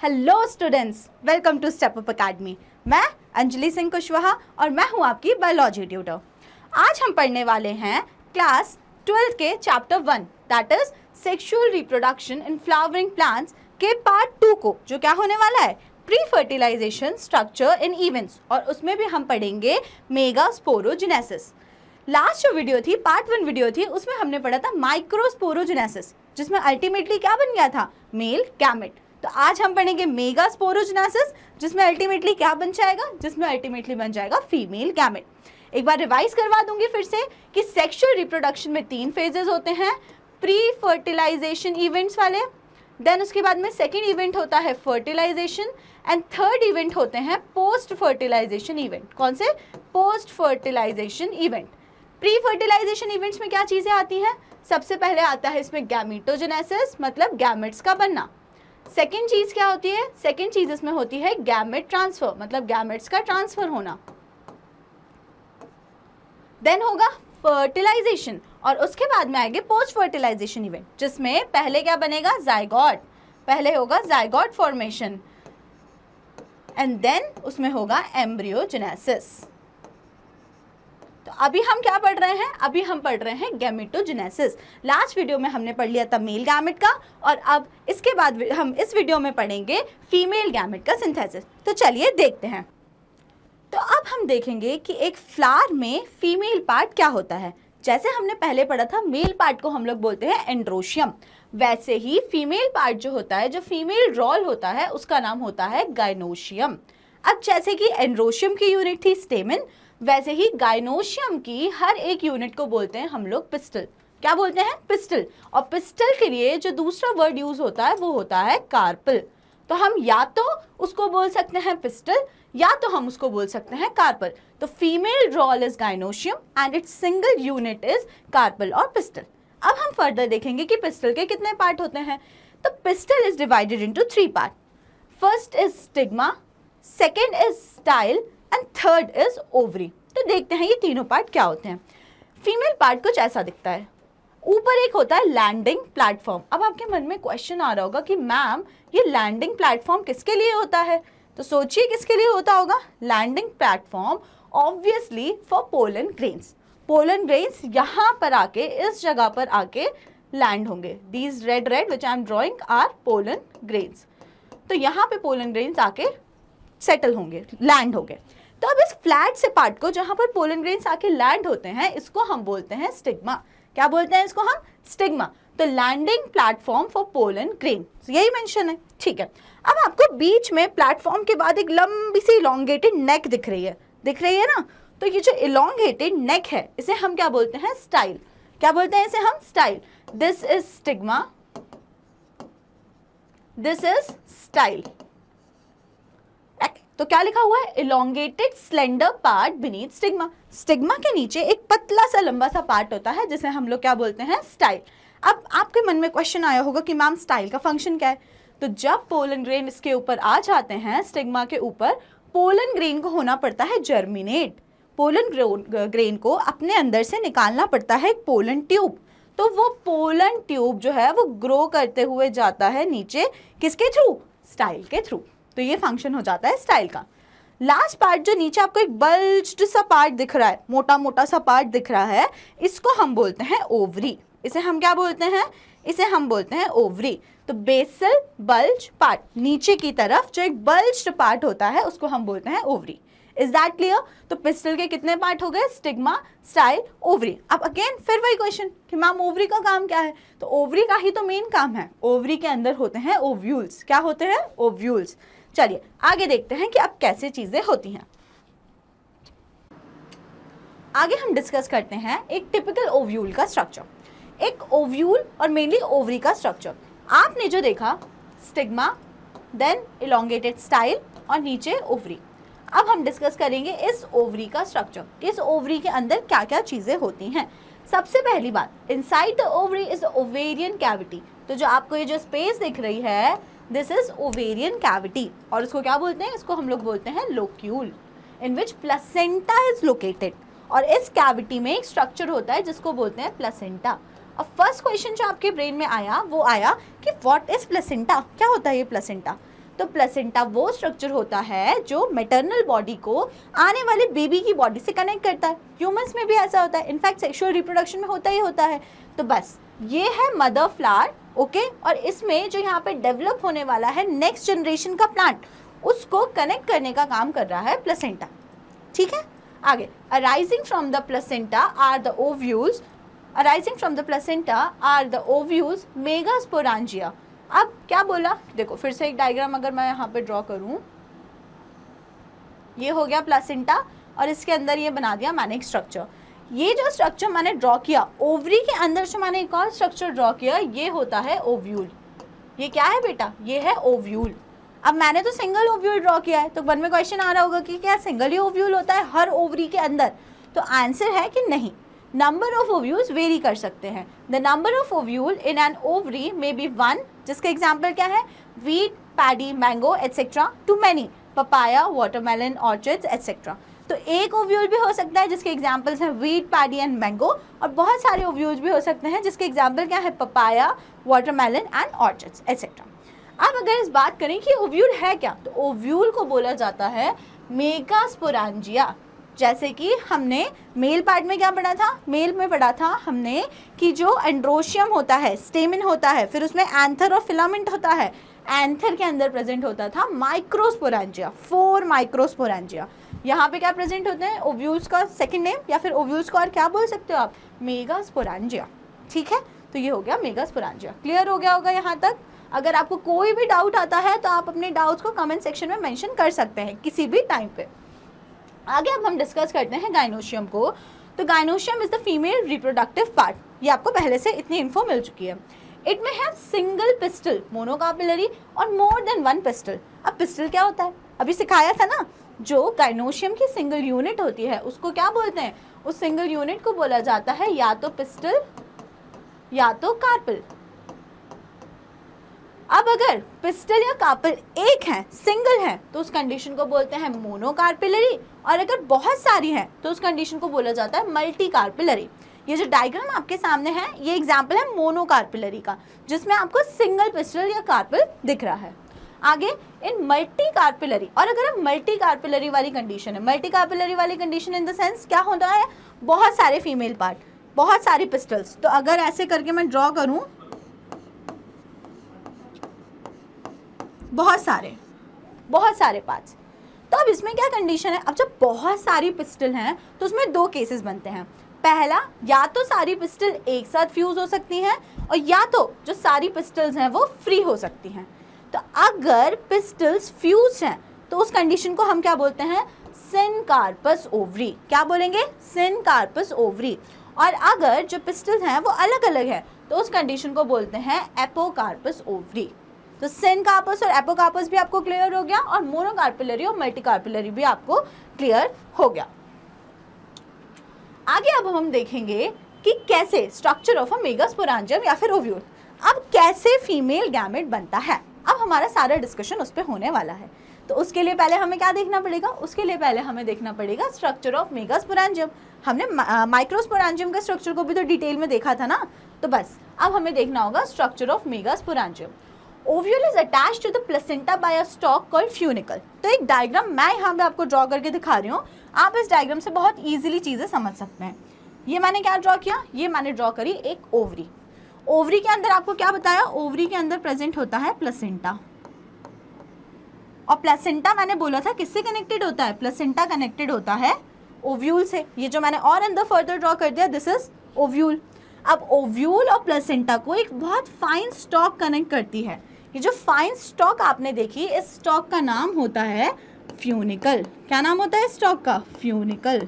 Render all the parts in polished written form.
Hello students, welcome to Step Up Academy. मैं अंजलि सिंह कुशवाहा और मैं हूं आपकी बायोलॉजी ट्यूटर। आज हम पढ़ने वाले हैं क्लास 12 के chapter 1 that is sexual reproduction in flowering plants के पार्ट 2 को, जो क्या होने वाला है pre fertilisation structure in events, और उसमें भी हम पढ़ेंगे मेगास्पोरोजेनेसिस। लास्ट जो वीडियो थी, पार्ट 1 वीडियो थी, उसमें हमने पढ़ा था माइक्रोस्पोरोजेनेसिस, जिसमें अल्टीमेटली क्या बन गया था, मेल गैमेट। तो आज हम पढ़ेंगे मेगास्पोरोजेनेसिस, जिसमें अल्टीमेटली क्या बन जाएगा, जिसमें अल्टीमेटली बन जाएगा फीमेल गैमेट। एक बार रिवाइज करवा दूंगी फिर से कि सेक्सुअल रिप्रोडक्शन में 3 फेजेस होते हैं, प्री फर्टिलाइजेशन इवेंट्स वाले, देन उसके बाद में सेकेंड इवेंट होता है फर्टिलाइजेशन, एंड थर्ड इवेंट होते हैं पोस्ट फर्टिलाइजेशन इवेंट। कौन से? Post fertilisation event. Pre fertilisation events में क्या चीजें आती हैं? सबसे पहले आता है इसमें गैमेटोजेनेसिस, मतलब गैमेट्स का बनना। सेकेंड चीज क्या होती है? सेकेंड चीज इसमें होती है गैमेट ट्रांसफर, मतलब गैमेट्स का ट्रांसफर होना। देन होगा फर्टिलाइजेशन, और उसके बाद में आएंगे पोस्ट फर्टिलाइजेशन इवेंट, जिसमें पहले क्या बनेगा, जाइगोट। पहले होगा जाइगोट फॉर्मेशन, एंड देन उसमें होगा एम्ब्रियोजेनेसिस। तो अभी हम क्या पढ़ रहे हैं? अभी हम पढ़ रहे हैं गैमेटोजेनेसिस। लास्ट वीडियो में हमने पढ़ लिया था मेल गैमेट का, और अब इसके बाद हम इस वीडियो में पढ़ेंगे फीमेल गैमेट का सिंथेसिस। तो चलिए देखते हैं। तो अब हम देखेंगे कि एक फ्लावर में फीमेल पार्ट क्या होता है। जैसे हमने पहले पढ़ा था मेल पार्ट को हम लोग बोलते हैं एंड्रोशियम, वैसे ही फीमेल पार्ट जो होता है, जो फीमेल रोल होता है, उसका नाम होता है गाइनोशियम। अब जैसे कि एंड्रोशियम की यूनिट थी स्टेमन, वैसे ही गाइनोशियम की हर एक यूनिट को बोलते हैं हम लोग पिस्टल। क्या बोलते हैं? पिस्टल। और पिस्टल के लिए जो दूसरा वर्ड यूज होता है वो होता है कार्पल। तो हम या तो उसको बोल सकते हैं पिस्टल, या तो हम उसको बोल सकते हैं कार्पल। तो female role is gynoecium and its single unit is carpel और पिस्टल। अब हम फर्दर देखेंगे कि पिस्टल के कितने पार्ट होते हैं। तो pistil is divided into 3 part. First is stigma, second is style and third is ovary. तो देखते हैं ये तीनों पार्ट क्या होते हैं। फीमेल पार्ट कुछ ऐसा दिखता है। ऊपर एक होता है लैंडिंग प्लेटफॉर्म। अब आपके मन में क्वेश्चन आ रहा होगा कि मैम ये लैंडिंग प्लेटफॉर्म किसके लिए होता है? तो सोचिए किसके लिए होता होगा। Landing platform obviously for pollen grains. Pollen grains यहाँ पर आके, इस जगह पर आके लैंड होंगे। These red which I am drawing are pollen grains. तो यहाँ पे पोलन ग्रेन्स आके सेटल होंगे, लैंड होंगे। तो अब इस फ्लैट से पार्ट को, जहां पर पोलन ग्रेन्स आके लैंड होते हैं, इसको हम बोलते हैं स्टिग्मा। क्या बोलते हैं इसको हम? स्टिग्मा। तो landing platform for pollen grain, यही मेंशन है। ठीक है। अब आपको बीच में प्लेटफॉर्म के बाद एक लंबी सी इलोंगेटेड नेक दिख रही है, दिख रही है ना? तो ये जो इलोंगेटेड नेक है, इसे हम क्या बोलते हैं? स्टाइल। क्या बोलते हैं इसे हम? Style. This is stigma, this is style. तो क्या लिखा हुआ है? Elongated slender part beneath stigma. Stigma के नीचे एक पतला सा लंबा सा पार्ट होता है, जिसे हम लोग क्या बोलते हैं? स्टाइल। अब आपके मन में क्वेश्चन आया होगा कि मैम स्टाइल का फंक्शन क्या है? तो जब पोलन ग्रेन इसके ऊपर आ जाते हैं, स्टिग्मा के ऊपर, पोलन ग्रेन को होना पड़ता है जर्मिनेट। पोलन ग्रेन को अपने अंदर से निकालना पड़ता है एक पोलन ट्यूब। तो वो पोलन ट्यूब जो है वो ग्रो करते हुए जाता है नीचे, किसके थ्रू? स्टाइल के थ्रू। तो ये फंक्शन हो जाता है स्टाइल का। लास्ट पार्ट जो नीचे आपको एक बल्ज्ड सा पार्ट दिख रहा है, मोटा मोटा सा पार्ट दिख रहा है, इसको हम बोलते हैं ओवरी। इसे हम क्या बोलते हैं? इसे हम बोलते हैं ओवरी। तो बेसल बल्ज पार्ट, नीचे की तरफ जो एक बल्ज्ड पार्ट होता है, उसको हम बोलते हैं ओवरी। Is that clear? तो पिस्टल के कितने पार्ट हो गए? Stigma, style, ovary. अब अगेन फिर वही क्वेश्चन कि मैम ओवरी का काम क्या है? तो ओवरी का ही तो मेन काम है। ओवरी के अंदर होते हैं ओव्यूल्स। क्या होते हैं? ओव्यूल्स। चलिए आगे देखते हैं कि अब कैसे चीजें होती हैं। आगे हम डिस्कस करते हैं एक टिपिकल ओव्यूल का स्ट्रक्चर। एक ओव्यूल और मेनली ओवरी का स्ट्रक्चर आपने जो देखा, स्टिग्मा, देन इलोंगेटेड स्टाइल और नीचे ओवरी। अब हम डिस्कस करेंगे इस ओवरी का स्ट्रक्चर, इस ओवरी के अंदर क्या क्या चीजें होती हैं। सबसे पहली बात, inside the ovary is ovarian cavity. तो जो आपको ये जो स्पेस दिख रही है, दिस इज ओवेरियन कैविटी, और इसको क्या बोलते हैं? इसको हम लोग बोलते हैं locule, in which placenta is located. और इस कैविटी में एक स्ट्रक्चर होता है जिसको बोलते हैं प्लेसेंटा। अब फर्स्ट क्वेश्चन जो आपके ब्रेन में आया वो आया कि व्हाट इज प्लेसेंटा, क्या होता है ये प्लेसेंटा? तो प्लेसेंटा वो स्ट्रक्चर होता है जो मैटरनल बॉडी को आने वाले बेबी की बॉडी से कनेक्ट करता है। ह्यूमंस में भी ऐसा होता है, इनफैक्ट सेक्सुअल रिप्रोडक्शन में होता ही होता है। तो बस ये है मदर फ्लावर, ओके। और इसमें जो यहाँ पे डेवलप होने वाला है नेक्स्ट जनरेशन का प्लांट, उसको कनेक्ट करने का काम कर रहा है प्लेसेंटा, ठीक है। आगे, arising from the placenta are the ovules, arising from the placenta are the ovules megasporangia. अब क्या बोला, देखो फिर से एक डायग्राम अगर मैं यहाँ पे ड्रॉ करूँ, ये हो गया प्लेसेंटा और इसके अंदर ये बना दिया मैंने एक स्ट्रक्चर। ये जो स्ट्रक्चर मैंने ड्रॉ किया, ओवरी के अंदर जो मैंने एक और स्ट्रक्चर ड्रॉ किया, ये होता है ओव्यूल। ये क्या है बेटा, ये है ओव्यूल। अब मैंने तो सिंगल ओव्यूल ड्रॉ किया है, तो मन में क्वेश्चन आ रहा होगा कि क्या सिंगल ही ओव्यूल होता है हर ओवरी के अंदर? तो आंसर है कि नहीं, नंबर ऑफ ओव्यूल्स वेरी कर सकते हैं। The number of ovule in an ovary may be 1, जिसका एग्जाम्पल क्या है, wheat, paddy, mango etcetera, to many, papaya, watermelon, orchids etcetera. तो एक ओव्यूल भी हो सकता है जिसके एग्जाम्पल्स हैं वीट, पैडी एंड मैंगो, और बहुत सारे ओव्यूल्स भी हो सकते हैं जिसके एग्जाम्पल क्या है, papaya, watermelon and orchids etcetera. अब अगर इस बात करें कि ओव्यूल है क्या, तो ओव्यूल को बोला जाता है मेगास्पोरांजिया। जैसे कि हमने मेल पार्ट में क्या पढ़ा था, मेल में पढ़ा था हमने कि जो एंड्रोशियम होता है, स्टेमिन होता है, फिर उसमें एंथर और फिलामेंट होता है। एंथर के अंदर प्रेजेंट होता था माइक्रोस्पोरांजिया, 4 माइक्रोस्पोरांजिया। यहाँ पे क्या प्रेजेंट होते हैं, ओव्यूल्स का सेकंड नेम, या फिर ओव्यूल्स को और क्या बोल सकते हो आप, मेगास्पोरांजिया, ठीक है। तो ये हो गया मेगास्पोरांजिया। क्लियर हो गया होगा यहाँ तक? अगर आपको कोई भी डाउट आता है तो आप अपने डाउट्स को कमेंट सेक्शन में मेंशन कर सकते हैं किसी भी टाइम पे। आगे अब हम डिस्कस करते हैं गाइनोशियम को। तो gynoecium is the female reproductive part, ये आपको पहले से इतनी इन्फो मिल चुकी है। इट में हैव सिंगल पिस्टल, मोनोकार्पिलरी और मोर देन 1 पिस्टल। अब पिस्टल क्या होता है, अभी सिखाया था ना, जो गाइनोशियम की सिंगल यूनिट होती है उसको क्या बोलते हैं, उस सिंगल यूनिट को बोला जाता है या तो पिस्टल या तो कार्पल। अब अगर पिस्टल या कार्पल एक है, सिंगल है, तो उस कंडीशन को बोलते हैं मोनोकार्पिलरी, और अगर बहुत सारी है तो उस कंडीशन को बोला जाता है मल्टी कार्पिलरी। ये जो डायग्राम आपके सामने है, ये एग्जाम्पल है मोनोकार्पिलरी का, जिसमें आपको सिंगल पिस्टल या कार्पल दिख रहा है। आगे इन मल्टी कार्पिलरी, और अगर हम मल्टी कार्पिलरी वाली कंडीशन है, मल्टी कार्पिलरी वाली कंडीशन इन द सेंस क्या होता है, बहुत सारे फीमेल पार्ट, बहुत सारी पिस्टल्स। तो अगर ऐसे करके मैं ड्रॉ करूं, बहुत सारे पार्ट्स, तो अब इसमें क्या कंडीशन है, अब जब बहुत सारी पिस्टल हैं तो उसमें 2 केसेस बनते हैं। पहला, या तो सारी पिस्टल एक साथ फ्यूज हो सकती हैं, और या तो जो सारी पिस्टल्स हैं वो फ्री हो सकती हैं। तो अगर पिस्टल्स फ्यूज हैं तो उस कंडीशन को हम क्या बोलते हैं, सिनकार्पस ओवरी। क्या बोलेंगे, सिनकार्पस ओवरी। और अगर जो पिस्टल्स हैं वो अलग अलग हैं तो उस कंडीशन को बोलते हैं एपोकार्पस ओवरी। तो सिनकार्पस और एपोकार्पस भी आपको क्लियर हो गया, और मोनोकार्पिलरी और मल्टीकार्पिलरी भी आपको क्लियर हो गया। आगे अब हम देखेंगे कि कैसे स्ट्रक्चर ऑफ अ मेगास्पोरांजियम या फिर ओव्यूल, अब कैसे फीमेल गैमेट बनता है। अब हमारा सारा डिस्कशन उस पर होने वाला है। तो उसके लिए पहले हमें क्या देखना पड़ेगा, उसके लिए पहले हमें देखना पड़ेगा स्ट्रक्चर ऑफ मेगास्पोरांजियम। हमने माइक्रोस्पोरांजियम का स्ट्रक्चर को भी तो डिटेल में देखा था ना, तो बस अब हमें देखना होगा structure of megasporangium. Ovule is attached to the placenta by a stalk called funicle. तो एक डायग्राम मैं यहाँ पे आपको ड्रॉ करके दिखा रही हूँ, आप इस डायग्राम से बहुत इजीली चीज़ें समझ सकते हैं। ये मैंने क्या ड्रॉ किया, ये मैंने ड्रॉ करी एक ओवरी। ओवरी के अंदर आपको क्या बताया, ओवरी के अंदर प्रेजेंट होता है प्लेसेंटा, और प्लेसेंटा मैंने बोला था किससे कनेक्टेड होता है, प्लेसेंटा कनेक्टेड होता है ओव्यूल से। ये जो मैंने और अंदर फर्दर ड्रॉ कर दिया, दिस इज ओव्यूल। अब ओव्यूल और प्लेसेंटा को एक बहुत फाइन स्टॉक कनेक्ट करती है। ये जो फाइन स्टॉक आपने देखी, इस स्टॉक का नाम होता है फ्यूनिकल। क्या नाम होता है स्टॉक का, फ्यूनिकल।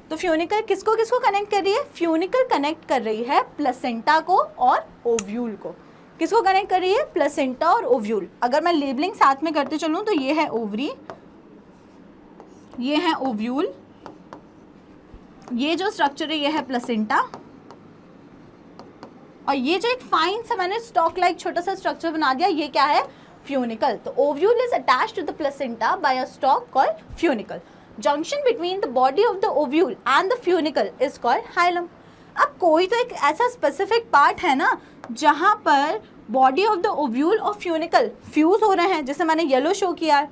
तो फ्यूनिकल किसको किसको कनेक्ट कर रही है, फ्यूनिकल कनेक्ट कर रही है प्लेसेंटा को और ओव्यूल को। किसको कनेक्ट कर रही है, प्लेसेंटा और ओव्यूल। अगर मैं लेबलिंग साथ में करते चलूं तो ये है ओवरी, ये है ओव्यूल, ये जो स्ट्रक्चर है ये है प्लेसेंटा, और ये जो एक फाइन सा मैंने स्टॉक लाइक छोटा सा स्ट्रक्चर बना दिया, ये क्या है, फ्यूनिकल। तो ovule is attached to the placenta by a stalk called funicle. Junction between the body of the ovule and the funicle is called hilum. अब कोई तो एक ऐसा स्पेसिफिक पार्ट है ना जहाँ पर बॉडी ऑफ द ओव्यूल और फ्यूनिकल फ्यूज हो रहे हैं, जैसे मैंने येलो शो किया है,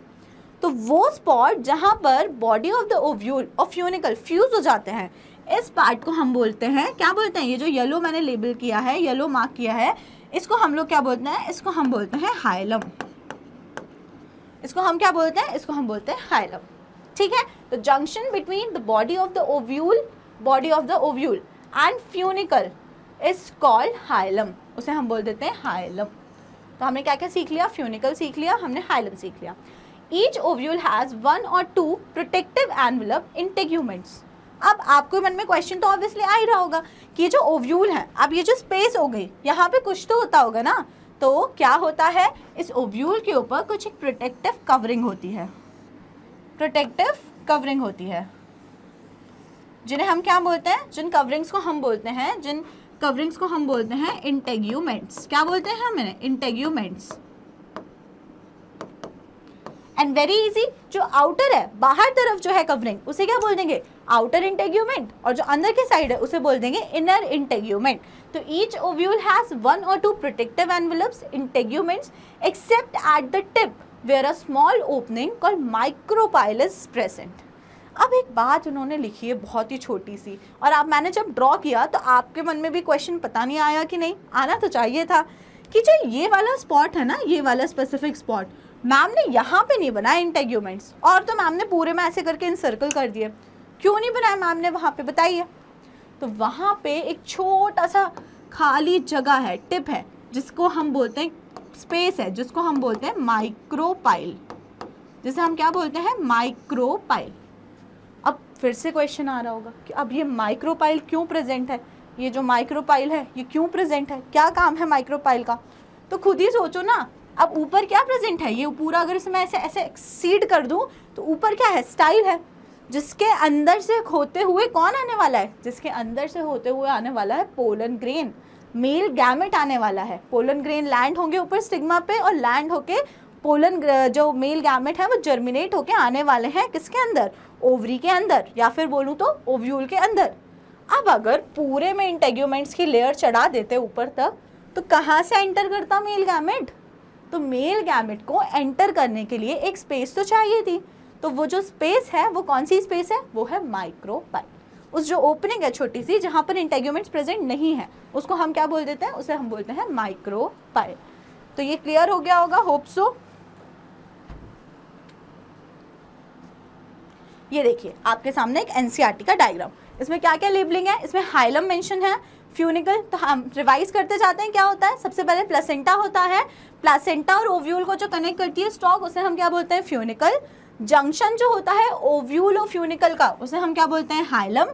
तो वो स्पॉट जहाँ पर बॉडी ऑफ द ओव्यूल और फ्यूनिकल फ्यूज हो जाते हैं, इस पार्ट को हम बोलते हैं, क्या बोलते हैं, ये जो येलो मैंने लेबल किया है, येलो मार्क किया है, इसको हम लोग क्या बोलते हैं, इसको हम बोलते हैं हाइलम। इसको हम क्या बोलते हैं, इसको हम बोलते हैं हाइलम। ठीक है, तो junction between the body of the ovule and funicle is called hilum, उसे हम बोल देते हैं हाइलम। तो हमने क्या क्या सीख लिया, फ्यूनिकल सीख लिया, हमने हाइलम सीख लिया। Each ovule has 1 or 2 protective envelope integuments. अब आपको मन में क्वेश्चन तो ऑब्वियसली आ ही रहा होगा कि ये जो ओव्यूल है, अब ये जो स्पेस हो गई, यहाँ पे कुछ तो होता होगा ना, तो क्या होता है, इस ओव्यूल के ऊपर कुछ एक प्रोटेक्टिव कवरिंग होती है, प्रोटेक्टिव कवरिंग होती है, जिन्हें हम क्या बोलते हैं, जिन कवरिंग्स को हम बोलते हैं इंटेग्यूमेंट्स। क्या बोलते हैं हम इन्हें, इंटेग्यूमेंट्स। एंड वेरी इजी, जो आउटर है, बाहर तरफ जो है कवरिंग, उसे क्या बोल देंगे, आउटर इंटेग्यूमेंट, और जो अंदर की साइड है उसे बोल देंगे इनर इंटेग्यूमेंट। तो each ovule has 1 or 2 protective envelopes integuments except at the tip where a small opening called micropyle is present. अब एक बात उन्होंने लिखी है बहुत ही छोटी सी, और आप मैंने जब ड्रॉ किया तो आपके मन में भी क्वेश्चन पता नहीं आया कि नहीं, आना तो चाहिए था, कि जो ये वाला स्पॉट है ना, ये वाला स्पेसिफिक स्पॉट, मैम ने यहाँ पे नहीं बनाया इंटेग्यूमेंट्स, और तो मैम ने पूरे में ऐसे करके इंसर्कल कर दिए, क्यों नहीं बनाया मैम ने वहाँ पे, बताइए। तो वहाँ पे एक छोटा सा खाली जगह है, टिप है, जिसको हम बोलते हैं, स्पेस है, जिसको हम बोलते हैं माइक्रोपाइल, जिसे हम क्या बोलते हैं, माइक्रोपाइल। अब फिर से क्वेश्चन आ रहा होगा कि अब ये माइक्रोपाइल क्यों प्रेजेंट है, ये जो माइक्रोपाइल है ये क्यों प्रेजेंट है, क्या काम है माइक्रोपाइल का, तो खुद ही सोचो ना। अब ऊपर क्या प्रेजेंट है, ये पूरा अगर इसमें ऐसे ऐसे एक्सीड कर दूं तो ऊपर क्या है, स्टाइल है, जिसके अंदर से होते हुए कौन आने वाला है, जिसके अंदर से होते हुए आने वाला है पोलन ग्रेन, मेल गैमेट आने वाला है। पोलन ग्रेन लैंड होंगे ऊपर स्टिग्मा पे, और लैंड होके पोलन जो मेल गैमेट है वो जर्मिनेट होके आने वाले हैं किसके अंदर, ओवरी के अंदर, या फिर बोलूँ तो ओव्यूल के अंदर। अब अगर पूरे में इंटेग्यूमेंट्स की लेयर चढ़ा देते ऊपर तक, तो कहाँ से एंटर करता मेल गैमेट, तो मेल गैमेट को एंटर करने के लिए एक स्पेस तो चाहिए थी, तो वो जो स्पेस है वो कौन सी स्पेस है, वो है माइक्रोपाइल। उस जो ओपनिंग है छोटी सी जहाँ पर इंटेग्यूमेंट्स प्रेजेंट नहीं है, उसको हम क्या बोल देते हैं, उसे हम बोलते हैं माइक्रोपाइल। तो ये क्लियर हो गया होगा, होप सो। ये देखिए आपके सामने एक एनसीईआरटी का डायग्राम, इसमें क्या क्या लेबलिंग है, इसमें हाइलम मेंशन है, फ्यूनिकल, तो हम रिवाइज करते जाते हैं। क्या होता है, सबसे पहले प्लेसेंटा होता है, प्लेसेंटा और ओव्यूल को जो कनेक्ट करती है स्टॉक, उसे हम क्या बोलते हैं, फ्यूनिकल। जंक्शन जो होता है ओव्यूल और फ्यूनिकल का, उसे हम क्या बोलते हैं, हाइलम।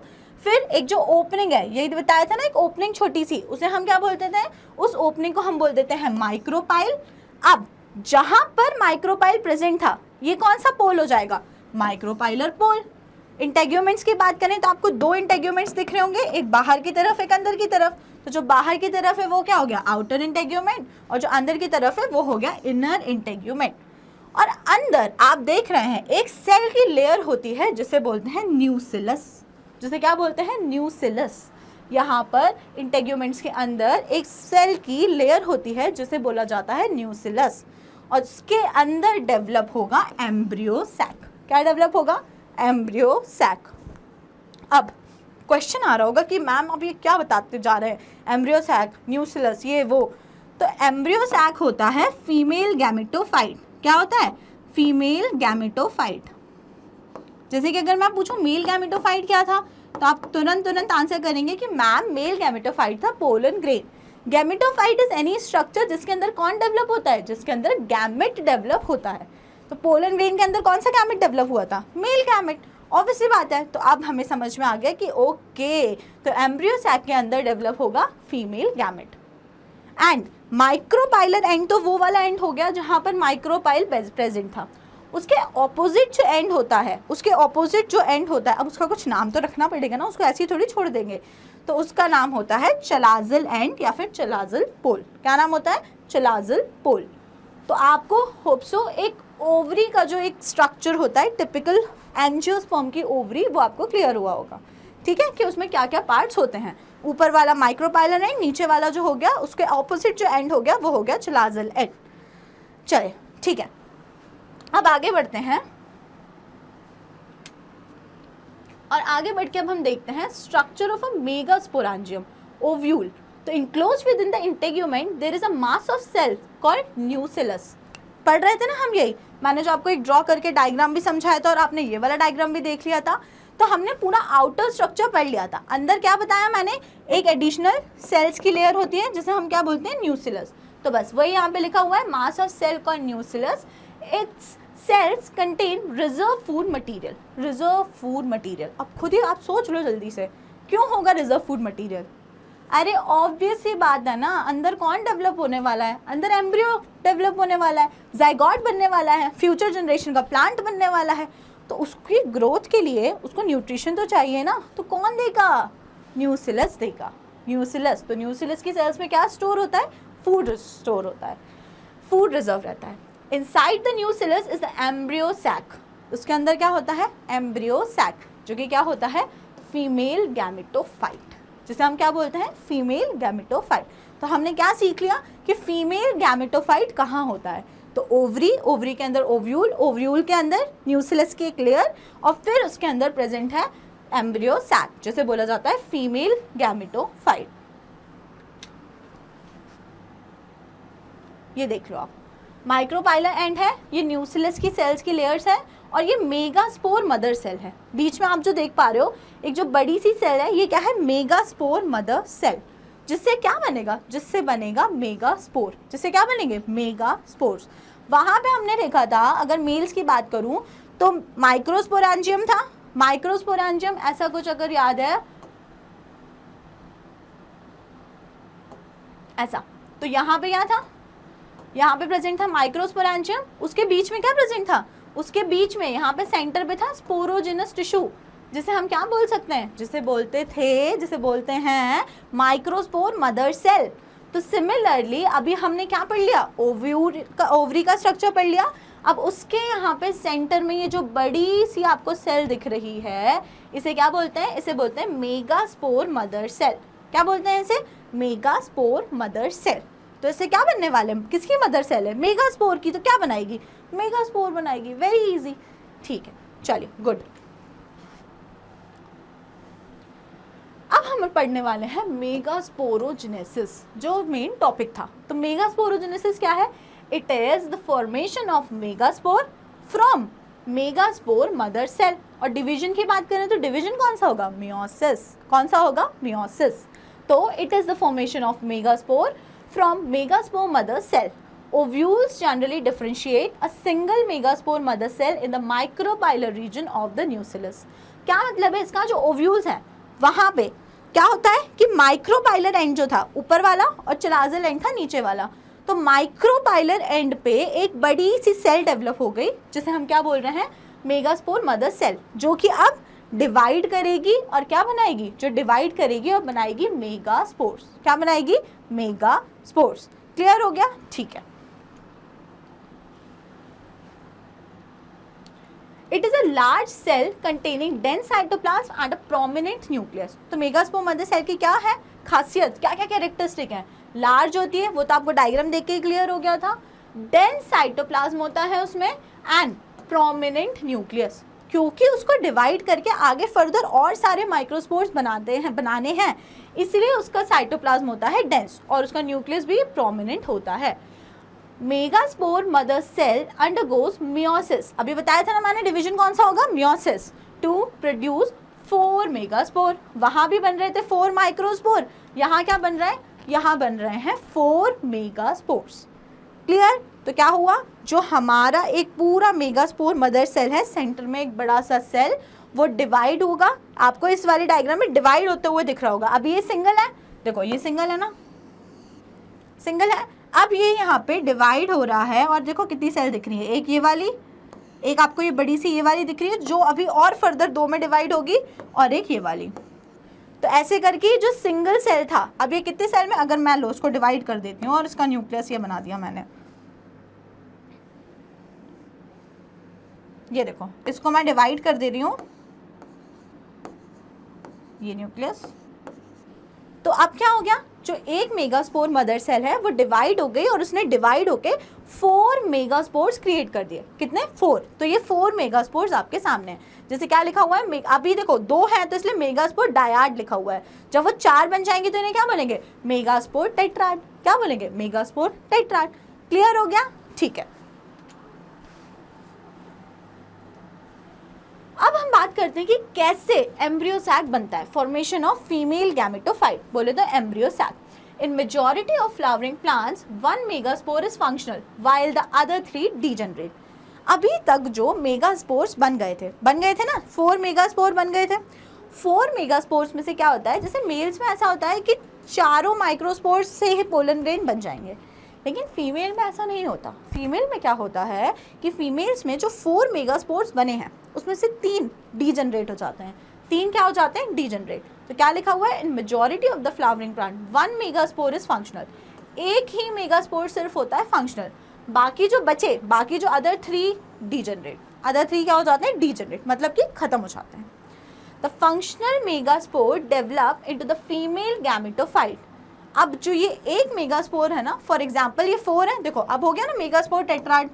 फिर एक जो ओपनिंग है, यही बताया था ना, एक ओपनिंग छोटी सी, उसे हम क्या बोलते थे, उस ओपनिंग को हम बोल देते हैं माइक्रोपाइल। अब जहां पर माइक्रोपाइल प्रेजेंट था, ये कौन सा पोल हो जाएगा, माइक्रोपाइलर पोल। इंटेग्यूमेंट्स की बात करें तो आपको 2 इंटेग्यूमेंट्स दिख रहे होंगे, एक बाहर की तरफ, एक अंदर की तरफ। तो जो बाहर की तरफ है वो क्या हो गया, आउटर इंटेग्यूमेंट, और जो अंदर की तरफ है वो हो गया इनर इंटेग्यूमेंट। और अंदर आप देख रहे हैं एक सेल की लेयर होती है जिसे बोलते हैं न्यूसिलस, जिसे क्या बोलते हैं, न्यूसिलस। यहाँ पर इंटेग्यूमेंट्स के अंदर एक सेल की लेयर होती है जिसे बोला जाता है न्यूसिलस, और उसके अंदर डेवलप होगा एम्ब्रियो सैक। क्या डेवलप होगा, एम्ब्रियो सैक। अब क्वेश्चन आ रहा होगा कि मैम अब ये क्या बताते जा रहे हैं, एम्ब्रियो सैक, न्यूसिलस, ये वो। तो एम्ब्रियो सैक होता है फीमेल गैमेटोफाइट। क्या होता है, फीमेल गैमेटोफाइट। जैसे कि अगर मैं पूछूं मेल गैमेटोफाइट क्या था, तो आप तुरंत आंसर करेंगे कि मैम मेल गैमेटोफाइट था pollen grain. Gametophyte is any structure जिसके अंदर कौन डेवलप होता है, जिसके अंदर गैमेट डेवलप होता है। तो पोलन ग्रेन के अंदर कौन सा गैमेट डेवलप हुआ था, मेल गैमेट, ऑब्वियसली बात है। तो अब हमें समझ में आ गया कि ओके, तो एम्ब्रियो सैक के अंदर डेवलप होगा female gamete. And micropylar and तो वो वाला एंड हो गया जहाँ पर माइक्रोपाइल प्रेजेंट था। उसके ऑपोजिट जो एंड होता है, उसके ऑपोजिट जो एंड होता है, अब उसका कुछ नाम तो रखना पड़ेगा ना, उसको ऐसे ही थोड़ी छोड़ देंगे, तो उसका नाम होता है चलाजल एंड या फिर चलाजल पोल। क्या नाम होता है, चलाजल पोल। तो आपको होप्सो एक ओवरी का जो एक स्ट्रक्चर होता है, टिपिकल एंजियोस्पर्म की ओवरी, वो आपको क्लियर हुआ होगा। ठीक है, कि उसमें क्या क्या पार्ट्स होते हैं। ऊपर वाला माइक्रोपाइलर एंड, नीचे वाला जो हो गया उसके ऑपोजिट जो एंड हो गया वो हो गया चिलाजल एंड। चले ठीक है, अब आगे बढ़ते हैं और आगे बढ़ के अब हम देखते हैं structure of a megasporangium ovule. तो enclose within the integument there is a mass of cell called nucellus. पढ़ रहे थे ना हम यही, मैंने जो आपको एक ड्रॉ करके डायग्राम भी समझाया था और आपने ये वाला डायग्राम भी देख लिया था। तो हमने पूरा आउटर स्ट्रक्चर पढ़ लिया था। अंदर क्या बताया मैंने, एक एडिशनल सेल्स की लेयर होती है जिसे हम क्या बोलते हैं, न्यूसिलस। तो बस वही यहाँ पे लिखा हुआ है, mass of cell called nucellus. Its cells contain reserve food material. Reserve food material, अब खुद ही आप सोच लो जल्दी से, क्यों होगा रिजर्व फूड मटेरियल? अरे ऑब्वियस ही बात है ना, अंदर कौन डेवलप होने वाला है, अंदर एम्ब्रियो डेवलप होने वाला है, जाइगोट बनने वाला है, फ्यूचर जनरेशन का प्लांट बनने वाला है। तो उसकी ग्रोथ के लिए उसको न्यूट्रिशन तो चाहिए ना, तो कौन देगा? न्यूसिलस देगा। न्यूसिलस, तो न्यूसिलस की सेल्स में क्या स्टोर होता है? फूड स्टोर होता है, फूड रिजर्व रहता है। Inside the nucellus is the embryo sac. उसके अंदर क्या होता है? एम्ब्रियो सैक, जो कि क्या होता है? फीमेल गैमेटोफाइट, जिसे हम क्या बोलते हैं? Female gametophyte. तो हमने क्या सीख लिया कि फीमेल गैमेटोफाइट कहाँ होता है? तो ओवरी, ओवरी के अंदर ओव्यूल, ओव्यूल के अंदर न्यूसिलस की एक लेयर, और फिर उसके अंदर प्रेजेंट है एम्ब्रियो सैक, जिसे बोला जाता है फीमेल गैमेटोफाइट। ये देख लो आप, माइक्रोपाइलर एंड है, ये न्यूसिलस की सेल्स की लेयर्स है, और ये मेगास्पोर मदर सेल है। बीच में आप जो देख पा रहे हो एक जो बड़ी सी सेल है, ये क्या है? Megaspore mother cell. जिससे क्या बनेगा? जिससे बनेगा मेगास्पोर। जिससे क्या बनेंगे? मेगास्पोर्स। वहाँ पे हमने देखा था, अगर मेल्स की बात करूँ तो माइक्रोस्पोरेंजियम था। माइक्रोस्पोरेंजियम ऐसा कुछ अगर याद है ऐसा, तो यहाँ पे क्या था? यहाँ पे प्रेजेंट था माइक्रोस्पोरेंजियम। उसके बीच में क्या प्रेजेंट था? उसके बीच में यहाँ पे सेंटर पे था स्पोरोजिनस टिश्यू, जिसे हम क्या बोल सकते हैं? जिसे बोलते हैं माइक्रोस्पोर मदर सेल। तो सिमिलरली अभी हमने क्या पढ़ लिया? ओवरी का स्ट्रक्चर पढ़ लिया। अब उसके यहाँ पे सेंटर में ये जो बड़ी सी आपको सेल दिख रही है, इसे क्या बोलते हैं? इसे बोलते हैं मेगास्पोर मदर सेल। क्या बोलते हैं इसे? Megaspore mother cell. तो इससे क्या बनने वाले हैं? किसकी मदर सेल है? मेगास्पोर की। तो क्या बनाएगी? मेगास्पोर बनाएगी। Very easy. ठीक है, चलिए गुड। अब हम पढ़ने वाले हैं मेगास्पोरोजेनेसिस, जो मेन टॉपिक था। तो मेगास्पोरोजेनेसिस क्या है? It is the formation of megaspore from megaspore mother cell. और डिवीजन की बात करें तो डिवीजन कौन सा होगा? मियोसिस। कौन सा होगा? मियोसिस। तो it is the formation of megaspore from megaspore mother cell. Ovules generally differentiate a single megaspore mother cell in the micropylar region of the nucellus. क्या मतलब है इसका? जो ओव्यूल्स हैं वहाँ पे क्या होता है कि माइक्रोपाइलर एंड जो था ऊपर वाला और चिलाजल एंड था नीचे वाला। तो माइक्रोपाइलर एंड पे एक बड़ी सी सेल डेवलप हो गई, जिसे हम क्या बोल रहे हैं? मेगास्पोर मदर सेल, जो कि अब डिवाइड करेगी और क्या बनाएगी? जो डिवाइड करेगी और बनाएगी मेगास्पोर्स। क्या बनाएगी? मेगास्पोर्स। क्लियर हो गया? ठीक है। It is a large cell containing dense cytoplasm and a prominent nucleus. तो मेगास्पोर मदर सेल की क्या है खासियत? क्या क्या कैरेक्टरिस्टिक है? लार्ज होती है, वो तो आपको डायग्राम देख के क्लियर हो गया था। डेंस साइटोप्लाज्म होता है उसमें, एंड प्रोमिनेंट न्यूक्लियस, क्योंकि उसको डिवाइड करके आगे फर्दर और सारे माइक्रोस्पोर्स बनाने हैं, इसलिए उसका साइटोप्लाज्म होता है डेंस और उसका न्यूक्लियस भी प्रोमिनेंट होता है। Megaspore mother cell undergoes meiosis. अभी बताया था ना मैंने, डिवीजन कौन सा होगा? मियोसिस। To produce 4 megaspore. वहाँ भी बन रहे थे 4 माइक्रोस्पोर, यहाँ क्या बन रहा है? यहाँ बन रहे हैं 4 मेगास्पोर्स। क्लियर? तो क्या हुआ? जो हमारा एक पूरा मेगास्पोर मदर सेल है, सेंटर में एक बड़ा सा सेल, वो डिवाइड होगा। आपको इस वाली डायग्राम में डिवाइड होते हुए दिख रहा होगा। अभी ये सिंगल है, देखो ये सिंगल है ना, सिंगल है। अब ये यहाँ पे डिवाइड हो रहा है और देखो कितनी सेल दिख रही है, एक ये वाली, एक आपको ये बड़ी सी ये वाली दिख रही है, जो अभी और फर्दर 2 में डिवाइड होगी, और एक ये वाली। तो ऐसे करके जो सिंगल सेल था, अब ये कितने सेल में, अगर मैं लो उसको डिवाइड कर देती हूँ और इसका न्यूक्लियस ये बना दिया मैंने, ये देखो इसको मैं डिवाइड कर दे रही हूँ, ये न्यूक्लियस। तो अब क्या हो गया, जो एक मेगास्पोर मदर सेल है वो डिवाइड हो गई और उसने डिवाइड होके 4 मेगास्पोर्स क्रिएट कर दिए। कितने? 4। तो ये 4 मेगास्पोर्स आपके सामने हैं। जैसे क्या लिखा हुआ है, अभी देखो 2 है तो इसलिए मेगास्पोर डायड लिखा हुआ है। जब वो 4 बन जाएंगे तो इन्हें क्या बोलेंगे? Megaspore tetrad. क्या बोलेंगे? Megaspore tetrad. क्लियर हो गया? ठीक है। अब हम बात करते हैं कि कैसे एम्ब्रियो सैक बनता है। Formation of female gametophyte. बोले तो embryo sac. In majority of flowering plants 1 megaspore is functional while the other 3 degenerate. अभी तक जो मेगास्पोर्स बन गए थे ना, 4 मेगास्पोर बन गए थे। 4 मेगास्पोर्स में से क्या होता है, जैसे मेल्स में ऐसा होता है कि चारों माइक्रोस्पोर्स से ही पोलन ग्रेन बन जाएंगे, लेकिन फीमेल में ऐसा नहीं होता। फीमेल में क्या होता है कि फीमेल्स में जो 4 मेगास्पोर्स बने हैं उसमें से 3 डीजनरेट हो जाते हैं। 3 क्या हो जाते हैं? डीजनरेट। तो क्या लिखा हुआ है? इन majority of the flowering plant 1 megaspore is functional. एक ही मेगास्पोर सिर्फ होता है फंक्शनल, बाकी जो बचे, बाकी जो अदर 3 डीजनरेट। अदर 3 क्या हो जाते हैं? डीजनरेट, मतलब कि खत्म हो जाते हैं। The functional megaspore develop into the female gametophyte. अब जो ये एक मेगास्पोर है ना, फॉर एग्जाम्पल ये 4 है, देखो अब हो गया ना मेगास्पोर टेट्राड।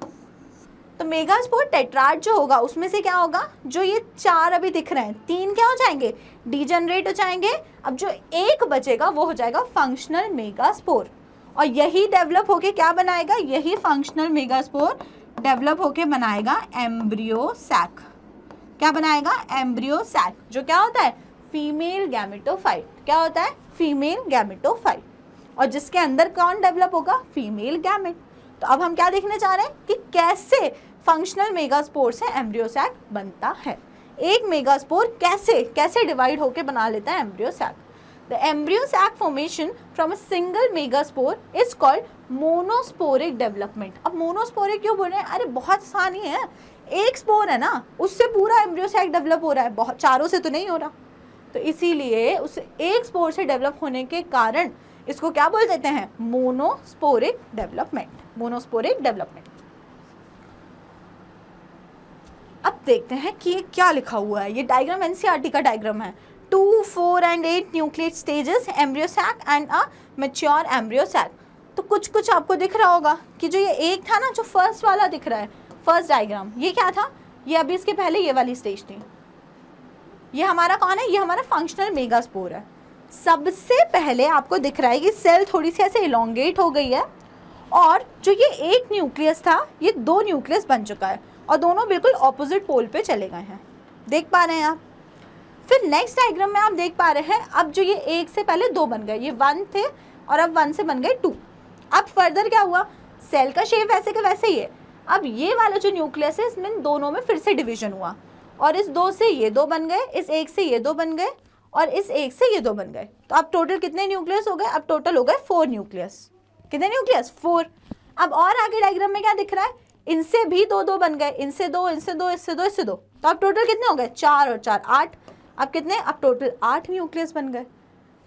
तो मेगास्पोर टेट्राड जो होगा उसमें से क्या होगा, जो ये 4 अभी दिख रहे हैं, 3 क्या हो जाएंगे? डीजनरेट हो जाएंगे। अब जो एक बचेगा वो हो जाएगा फंक्शनल मेगास्पोर, और यही डेवलप होके क्या बनाएगा? यही फंक्शनल मेगास्पोर डेवलप होके बनाएगा एम्ब्रियो सैक। क्या बनाएगा? एम्ब्रियो सैक, जो क्या होता है? Female gametophyte. क्या होता है? Female gametophyte. और जिसके अंदर कौन डेवलप होगा? Female gamete. तो अब हम क्या देखने जा रहे हैं कि कैसे फंक्शनल मेगास्पोर से एम्ब्रियो सैक बनता है। एक मेगास्पोर कैसे डिवाइड होके बना लेता है embryo sac. The embryo sac formation from a single megaspore is called monosporic development. अब मोनोस्पोरिक क्यों बोल रहे हैं? अरे बहुत आसान ही है, एक स्पोर है ना, उससे पूरा एम्ब्रियो सैक डेवलप हो रहा है, बहुत चारों से तो नहीं हो रहा। तो इसीलिए उस एक स्पोर से डेवलप होने के कारण इसको क्या बोल देते हैं? Monosporic development. Monosporic development. अब देखते हैं कि ये क्या लिखा हुआ है। ये डायग्राम एनसीईआरटी का डायग्राम है। 2, 4 and 8 nucleate stages embryo sac and a mature embryo sac. तो कुछ आपको दिख रहा होगा कि जो ये एक था ना, जो फर्स्ट वाला दिख रहा है, फर्स्ट डायग्राम, ये क्या था? ये अभी इसके पहले ये वाली स्टेज थी। ये हमारा कौन है? ये हमारा फंक्शनल मेगास्पोर है। सबसे पहले आपको दिख रहा है कि सेल थोड़ी सी ऐसे इलोंगेट हो गई है, और जो ये एक न्यूक्लियस था ये 2 न्यूक्लियस बन चुका है, और दोनों बिल्कुल ऑपोजिट पोल पे चले गए हैं। देख पा रहे हैं आप? फिर नेक्स्ट डायग्राम में आप देख पा रहे हैं, अब जो ये एक से पहले 2 बन गए, ये 1 थे और अब 1 से बन गए 2। अब फर्दर क्या हुआ? सेल का शेप वैसे का वैसे ही है। अब ये वाला जो न्यूक्लियस है इसमें दोनों में फिर से डिवीजन हुआ, और इस 2 से ये 2 बन गए, इस 1 से ये 2 बन गए, और इस 1 से ये 2 बन गए। तो अब टोटल कितने न्यूक्लियस हो गए? अब टोटल हो गए 4 न्यूक्लियस। कितने न्यूक्लियस? 4। अब और आगे डायग्राम में क्या दिख रहा है? इनसे भी 2-2 बन गए, इनसे 2, इनसे 2, इससे 2, इससे 2। तो अब टोटल कितने हो गए? 4 और 4 8। अब कितने? अब टोटल 8 न्यूक्लियस बन गए।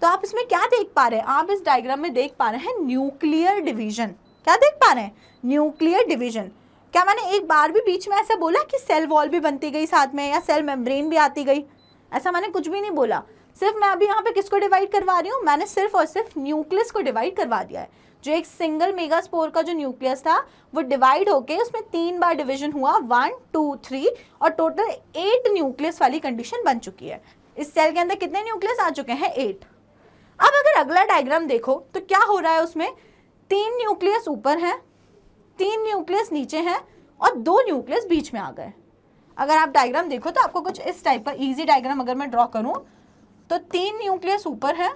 तो आप इसमें क्या देख पा रहे हैं? आप इस डायग्राम में देख पा रहे हैं न्यूक्लियर डिवीजन। क्या देख पा रहे हैं? Nuclear division. क्या मैंने एक बार भी बीच में ऐसा बोला कि सेल वॉल भी बनती गई साथ में, या सेल मेम्ब्रेन भी आती गई? ऐसा मैंने कुछ भी नहीं बोला। सिर्फ मैं अभी यहाँ पे किसको डिवाइड करवा रही हूँ? मैंने सिर्फ और सिर्फ न्यूक्लियस को डिवाइड करवा दिया है। जो एक सिंगल मेगास्पोर का जो न्यूक्लियस था वो डिवाइड होके उसमें 3 बार डिवीजन हुआ, 1, 2, 3, और टोटल 8 न्यूक्लियस वाली कंडीशन बन चुकी है। इस सेल के अंदर कितने न्यूक्लियस आ चुके हैं? 8। अब अगर अगला डायग्राम देखो तो क्या हो रहा है, उसमें 3 न्यूक्लियस ऊपर हैं, 3 न्यूक्लियस नीचे हैं, और 2 न्यूक्लियस बीच में आ गए। अगर आप डायग्राम देखो तो आपको कुछ इस टाइप का इजी डायग्राम अगर मैं ड्रॉ करूं तो 3 न्यूक्लियस ऊपर है,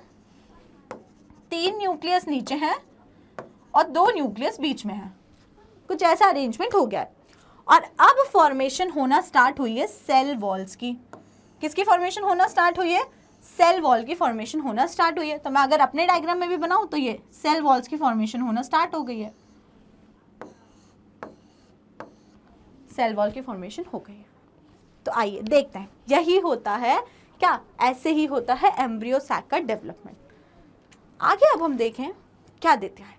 3 न्यूक्लियस नीचे हैं, और 2 न्यूक्लियस बीच में है। कुछ ऐसा अरेंजमेंट हो गया है। और अब फॉर्मेशन होना स्टार्ट हुई है सेल वॉल्स की। किसकी फॉर्मेशन होना स्टार्ट हुई है? सेल वॉल की फॉर्मेशन होना स्टार्ट हुई है। तो मैं अगर अपने डायग्राम में भी बनाऊं तो ये सेल वॉल्स की फॉर्मेशन होना स्टार्ट हो गई है। सेल वॉल की फॉर्मेशन हो गई है। तो आइए देखते हैं, यही होता है क्या? ऐसे ही होता है एम्ब्रियो सैक का डेवलपमेंट। आगे अब हम देखें क्या देते हैं।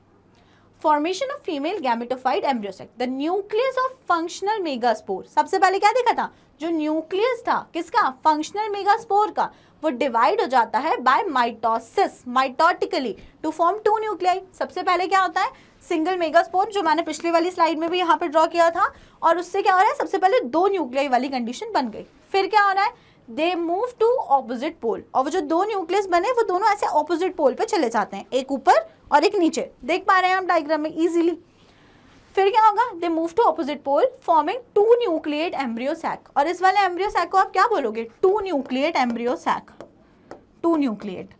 Formation of female gametophyte embryo sac, the nucleus of functional megaspore. सबसे पहले क्या देखा था, जो न्यूक्लियस था किसका, फंक्शनल मेगास्पोर का, वो डिवाइड हो जाता है by mitosis, mitotically to form 2 nuclei. सबसे पहले क्या होता है, सिंगल मेगास्पोर, जो मैंने पिछली वाली स्लाइड में भी यहाँ पे ड्रॉ किया था, और उससे क्या हो रहा है, सबसे पहले 2 न्यूक्लियाई वाली कंडीशन बन गई। फिर क्या हो रहा है, they move to opposite pole, और वो जो 2 न्यूक्लियस बने वो दोनों ऐसे ऑपोजिट पोल पे चले जाते हैं, एक ऊपर और एक नीचे, देख पा रहे हैं हम डायग्राम में इजीली। फिर क्या होगा, they move to opposite pole forming 2 nucleate embryo sac, और इस वाले एम्ब्रियो सैक को आप क्या बोलोगे, 2 न्यूक्लिएट एम्ब्रियो सैक, 2 न्यूक्लिएट।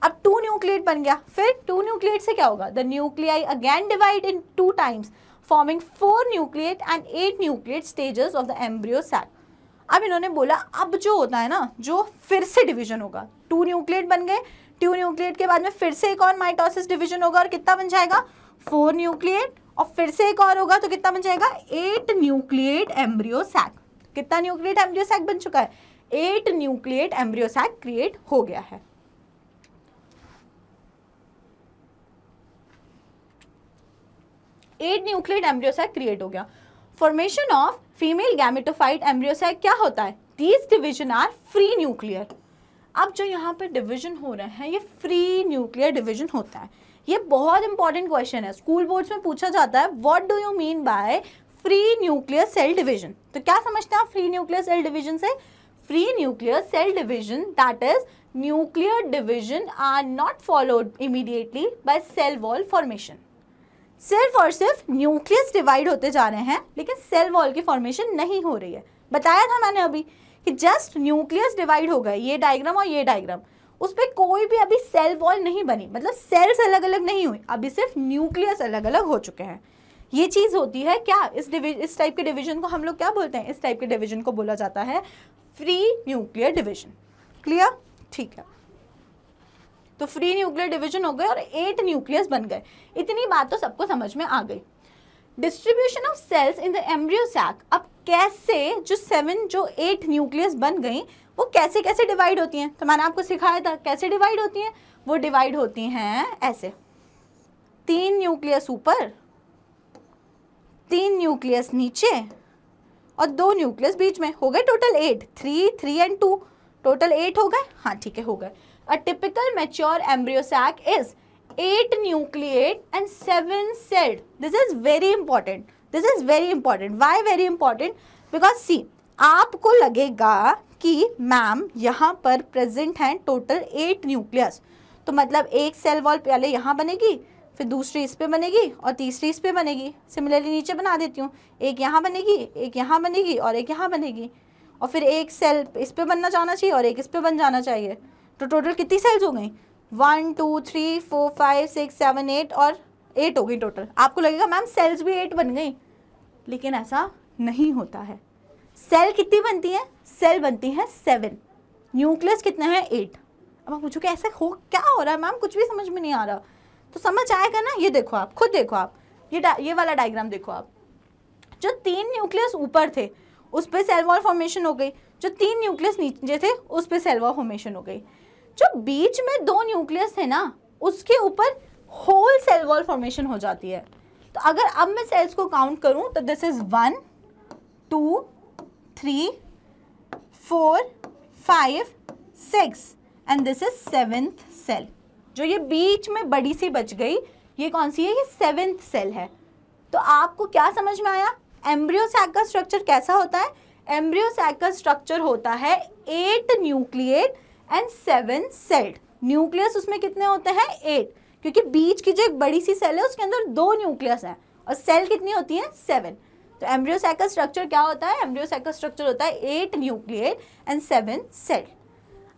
अब 2 न्यूक्लिएट बन गया, फिर 2 न्यूक्लिएट से क्या होगा, the nuclei again divide in 2 times forming 4 nucleate and 8 nucleate stages of the embryo sac. अब इन्होंने बोला अब जो होता है ना, जो फिर से डिवीजन होगा, 2 न्यूक्लिएट बन गए, 2 न्यूक्लिएट के बाद में फिर से एक और माइटोसिस डिवीजन होगा, और कितना बन जाएगा, 4 न्यूक्लिएट, और फिर से एक और होगा तो कितना बन जाएगा, 8 न्यूक्लिएट एम्ब्रियो सैक। कितना न्यूक्लिएट एम्ब्रियो सैक बन चुका है, 8 न्यूक्लिएट एम्ब्रियो सैक क्रिएट हो गया है। Eight nucleate embryo sac create हो गया। Formation of female gametophyte embryo sac क्या होता है, these division are free nuclear. अब जो यहाँ पे डिवीजन हो रहे हैं ये फ्री न्यूक्लियर डिवीजन होता है। ये बहुत इंपॉर्टेंट क्वेश्चन है, स्कूल बोर्ड्स में पूछा जाता है, what do you mean by free nuclear cell division. तो क्या समझते हैं आप फ्री न्यूक्लियर सेल डिवीजन से, free nuclear cell division that is nuclear division are not followed immediately by cell wall formation. सिर्फ और सिर्फ न्यूक्लियस डिवाइड होते जा रहे हैं लेकिन सेल वॉल की फॉर्मेशन नहीं हो रही है। बताया था मैंने अभी कि जस्ट न्यूक्लियस डिवाइड हो गए, ये डायग्राम और ये डायग्राम, उस पर कोई भी अभी सेल वॉल नहीं बनी, मतलब सेल्स अलग अलग नहीं हुई, अभी सिर्फ न्यूक्लियस अलग अलग हो चुके हैं। ये चीज़ होती है क्या, इस टाइप के डिवीजन को हम लोग क्या बोलते हैं, इस टाइप के डिवीजन को बोला जाता है फ्री न्यूक्लियर डिवीजन। क्लियर, ठीक है। तो फ्री न्यूक्लियर डिवीजन हो गए और 8 न्यूक्लियस बन गए। इतनी बात तो सबको समझ में आ गई। Distribution of cells in the embryo sac, अब कैसे जो 8 न्यूक्लियस बन गई वो कैसे कैसे डिवाइड होती हैं, तो मैंने आपको सिखाया था कैसे डिवाइड होती हैं। वो डिवाइड होती हैं ऐसे, 3 न्यूक्लियस ऊपर, 3 न्यूक्लियस नीचे और 2 न्यूक्लियस बीच में, हो गए टोटल 8, 3, 3 एंड 2, टोटल 8 हो गए। हाँ ठीक है, हो गए। A typical mature embryo sac is 8 nucleate and 7 celled. This is very important. This is very important. Why very important? Because see, आपको लगेगा कि मैम यहाँ पर प्रेजेंट हैं टोटल 8 न्यूक्लियस, तो मतलब एक सेल वॉल पहले यहाँ बनेगी, फिर दूसरी इस पे बनेगी और तीसरी इस पे बनेगी। सिमिलरली नीचे बना देती हूँ, एक यहाँ बनेगी, एक यहाँ बनेगी और एक यहाँ बनेगी, और फिर एक सेल इस पे बनना जाना चाहिए और एक इस पे बन जाना चाहिए। तो टोटल कितनी सेल्स हो गई, 1 2 3 4 5 6 7 8 और 8 हो गई टोटल। आपको लगेगा मैम सेल्स भी 8 बन गई, लेकिन ऐसा नहीं होता है। सेल कितनी बनती है, सेल बनती है 7, न्यूक्लियस कितने हैं 8। अब आप पूछोगे ऐसे हो क्या हो रहा है मैम, कुछ भी समझ में नहीं आ रहा, तो समझ आएगा ना। ये देखो आप, खुद देखो आप, ये वाला डायग्राम देखो आप, जो 3 न्यूक्लियस ऊपर थे उस पर सेल वॉल फॉर्मेशन हो गई, जो 3 न्यूक्लियस नीचे थे उस पर सेल वॉल फॉर्मेशन हो गई, जो बीच में 2 न्यूक्लियस थे ना उसके ऊपर होल सेल वॉल फॉर्मेशन हो जाती है। तो अगर अब मैं सेल्स को काउंट करूं तो this is 1 2 3 4 5 6 and this is 7th cell. जो ये बीच में बड़ी सी बच गई, ये कौन सी है, ये 7th सेल है। तो आपको क्या समझ में आया, एम्ब्रियो सैक का स्ट्रक्चर कैसा होता है। एम्ब्रियो सैक का स्ट्रक्चर होता है 8 न्यूक्लिएट एंड 7 सेल्ड। न्यूक्लियस उसमें कितने होते हैं 8, क्योंकि बीच की जो एक बड़ी सी सेल है उसके अंदर 2 न्यूक्लियस हैं और सेल कितनी होती है 7। तो एम्ब्रियो सैक का स्ट्रक्चर क्या होता है, एम्ब्रियो सैक का स्ट्रक्चर होता है 8 न्यूक्लिएट एंड 7 सेल।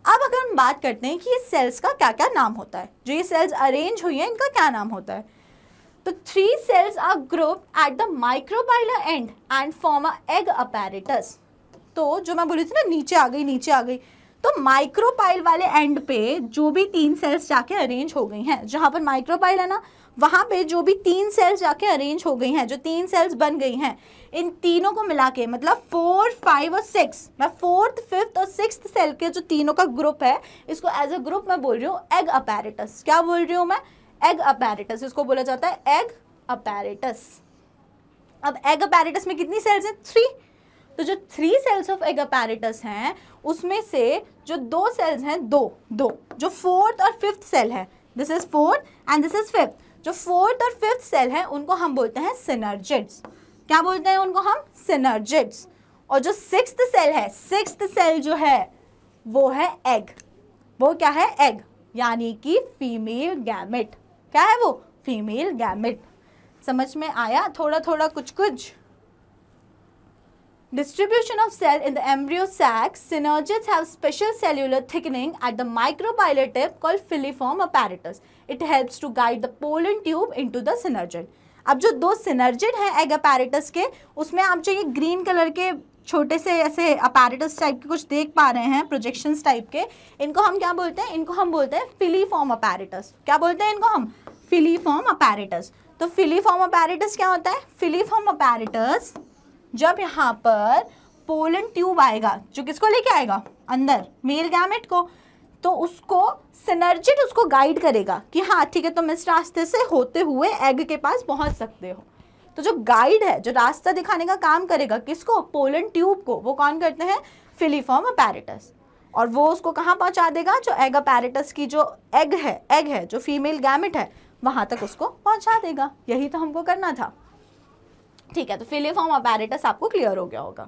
अब अगर हम बात करते हैं कि ये सेल्स का क्या क्या नाम होता है, जो ये सेल्स अरेंज हुई हैं इनका क्या नाम होता है, तो 3 cells are grouped at the micropylar end and form a egg apparatus। तो जो मैं बोली थी ना नीचे आ गई, तो माइक्रोपाइल वाले एंड पे जो भी 3 सेल्स जाके अरेंज हो गई हैं, जहाँ पर माइक्रोपाइल है ना वहाँ पे जो भी 3 सेल्स जाके अरेंज हो गई हैं, जो 3 सेल्स बन गई हैं, इन तीनों को मिला के मतलब 4 5 और 6, मैं 4th 5th और 6th सेल के जो तीनों का ग्रुप है इसको एज अ ग्रुप मैं बोल रही हूँ एग अपैरेटस। क्या बोल रही हूँ मैं, एग अपैरेटस। इसको बोला जाता है एग अपैरेटस। अब एग अपैरेटस में कितनी सेल्स हैं? 3। तो जो 3 सेल्स ऑफ एग अपैरेटस हैं उसमें से जो 2 सेल्स हैं, दो जो 4th और 5th सेल है, this is 4th and this is 5th, जो 4th और 5th सेल है उनको हम बोलते हैं सिनर्जिड्स। क्या बोलते हैं उनको हम? सिनर्जिड्स। और जो 6th सेल है, 6th सेल जो है वो है एग। वो क्या है? एग, यानी कि फीमेल गैमेट। क्या है वो? Female gamete. समझ में आया थोड़ा थोड़ा कुछ कुछ? Distribution of cell in the embryo sac. Synergids have special cellular thickening at the micropylar tip called filiform apparatus. It helps to guide the pollen tube into the synergid. अब जो 2 synergid हैं एग apparatus के, उसमें आप जो ये green colour के छोटे से ऐसे apparatus टाइप के कुछ देख पा रहे हैं, प्रोजेक्शंस टाइप के, इनको हम क्या बोलते हैं? इनको हम बोलते हैं फिलीफॉर्म apparatus। क्या बोलते हैं इनको हम? Filiform apparatus। तो फिलीफॉर्म apparatus क्या होता है? फिलीफॉर्म apparatus जब यहाँ पर पोलन ट्यूब आएगा, जो किसको लेके आएगा? अंदर, मेल गैमेट को, तो उसको सिनर्जिड उसको गाइड करेगा कि हाँ ठीक है तुम इस रास्ते से होते हुए एग के पास पहुंच सकते हो। तो जो गाइड है, जो रास्ता दिखाने का काम करेगा, किसको? पोलन ट्यूब को। वो कौन करते हैं? Filiform apparatus. और वो उसको कहाँ पहुँचा देगा? जो एग अपैरेटस की जो एग है जो फीमेल गैमेट है, वहाँ तक उसको पहुँचा देगा। यही तो हमको करना था। ठीक है, तो फिलीफॉर्म अपैरेटस आपको क्लियर हो गया होगा।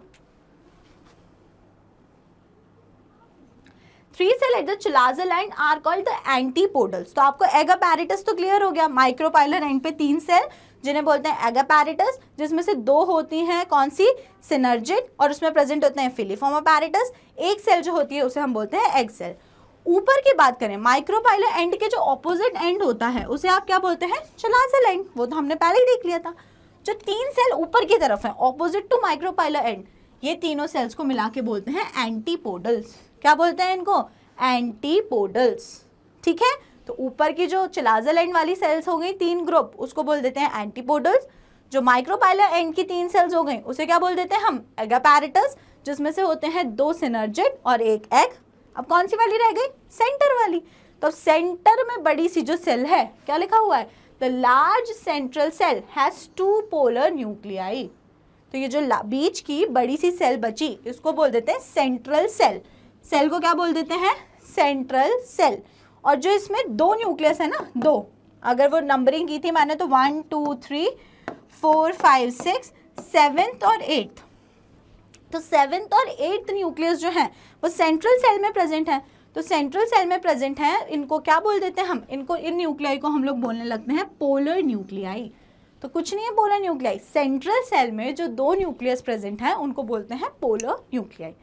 3 cell at the chalazal end are called the antipodals. तो आपको एग अपैरेटस तो क्लियर हो गया। माइक्रोपाइलर एंड पे 3 सेल जिन्हें बोलते हैं एग अपैरेटस, जिसमें से 2 होती हैं कौन सी? सिनर्जिड, और उसमें प्रेजेंट होते हैं फिलीफॉर्म अपैरेटस। एक सेल जो होती है उसे हम बोलते हैं एग सेल। ऊपर की बात करें, माइक्रोपाइलर एंड के जो ऑपोजिट एंड होता है उसे आप क्या बोलते हैं? चिलाजल एंड। वो तो हमने पहले ही देख लिया था। जो 3 सेल ऊपर की तरफ है ऑपोजिट टू माइक्रोपाइलर एंड, ये तीनों सेल्स को मिला के बोलते हैं एंटीपोडल्स। क्या बोलते हैं इनको? एंटीपोडल्स। ठीक है, तो ऊपर की जो चिलाजल एंड वाली सेल्स हो गई 3 ग्रुप, उसको बोल देते हैं एंटीपोडल्स। जो माइक्रोपाइलर एंड की 3 सेल्स हो गई उसे क्या बोल देते हैं हम? एग अपैरेटस, जिसमें से होते हैं 2 सिनर्जिड और 1 एग। अब कौन सी वाली रह गई? सेंटर वाली। तो सेंटर में बड़ी सी जो सेल है, क्या लिखा हुआ है? The large central cell has 2 polar nuclei। तो ये जो बीच की बड़ी सी सेल बची, इसको बोल देते हैं सेंट्रल सेल। सेल को क्या बोल देते हैं? Central cell. और जो इसमें 2 न्यूक्लियस है ना, 2, अगर वो नंबरिंग की थी मैंने तो 1 2 3 4 5 6 7th और 8th, तो 7th और 8th न्यूक्लियस जो है वो सेंट्रल सेल में प्रेजेंट है। तो सेंट्रल सेल में प्रेजेंट है, इनको क्या बोल देते हैं हम? इनको, इन न्यूक्लियाई को हम लोग बोलने लगते हैं पोलर न्यूक्लियाई। तो कुछ नहीं है पोलर न्यूक्लियाई, सेंट्रल सेल में जो 2 न्यूक्लियस प्रेजेंट हैं उनको बोलते हैं पोलर न्यूक्लियाई।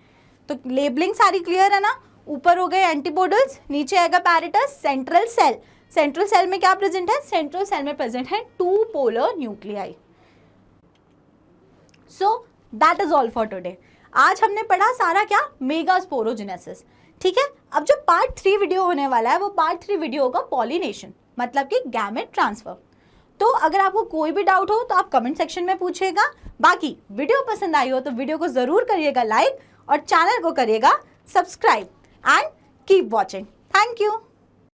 तो लेबलिंग सारी क्लियर है ना? ऊपर हो गए एंटीपोडल्स, नीचे egg apparatus, central cell. Central cell में क्या प्रेजेंट है? सेंट्रल सेल में प्रेजेंट है 2 polar nuclei. So that is all for today. आज हमने पढ़ा सारा क्या? मेगास्पोरोजेनेसिस। ठीक है, अब जो पार्ट 3 वीडियो होने वाला है वो पार्ट 3 वीडियो होगा पॉलिनेशन, मतलब कि गैमेट ट्रांसफर। तो अगर आपको कोई भी डाउट हो तो आप कमेंट सेक्शन में पूछिएगा। बाकी वीडियो पसंद आई हो तो वीडियो को जरूर करिएगा लाइक और चैनल को करिएगा subscribe and keep watching. Thank you.